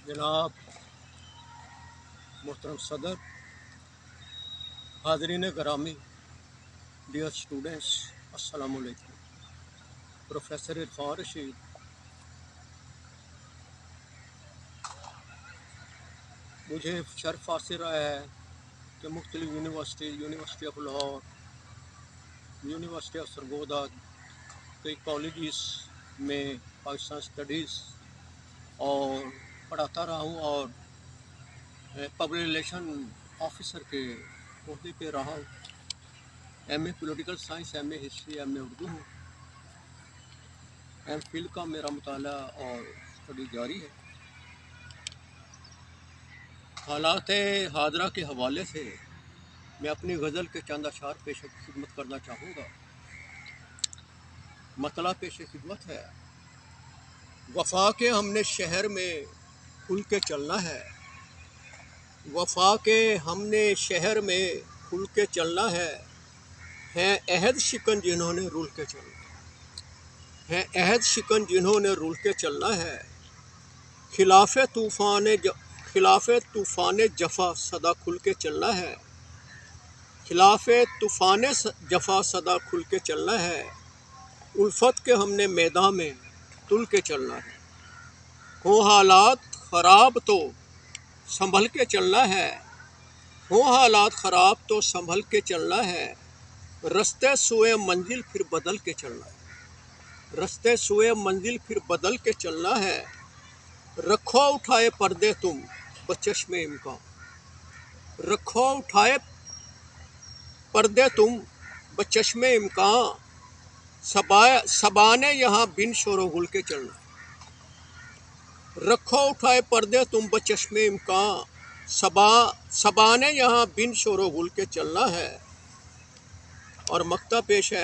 जनाब मोहतरम सदर, हाज़रीन गिरामी, डियर स्टूडेंट्स, अस्सलामु अलैकुम। प्रोफेसर इरफान रशीद मुझे शर्फ हासिल रहा है कि मुख्तलिफ university of Lahore, university of Sargodha, कई कॉलेजेस में पाकिस्तान स्टडीज़ और पढ़ाता रहा हूँ और पब्लिक रिलेशन ऑफिसर के ओहदे पे रहा हूँ। MA political science, MA history, MA Urdu हूँ। एमफिल का मेरा मुताला और स्टडी जारी है। हालात हाजरा के हवाले से मैं अपनी गज़ल के चंद अशार पेश खिदमत करना चाहूँगा। मतला पेश खिदमत है। वफा के हमने शहर में खुल के चलना है, वफा के हमने शहर में खुल के चलना है अहद शिकन जिन्होंने रुल के चलना है, अहद शिकन जिन्होंने रुल के चलना है। खिलाफे तूफ़ान जफा सदा खुल के चलना है, खिलाफे तूफ़ान जफा सदा खुल के चलना है। उल्फत के हमने मैदान में तुल के चलना है। हो हालात ख़राब तो संभल के चलना है, हो हालात ख़राब तो संभल के चलना है। रस्ते सुए मंजिल फिर बदल के चलना है, रस्ते सुए मंजिल फिर बदल के चलना है। रखो उठाए पर्दे तुम बचश्मे इम्कान, रखो उठाए पर्दे तुम बचश्मे इम्कान। सबाने यहाँ बिन शोरो गुल के चलना, रखो उठाए पर्दे तुम बचश्मे इम्कान। सबाने यहाँ बिन शोरो गुल के चलना है। और मक्ता पेश है।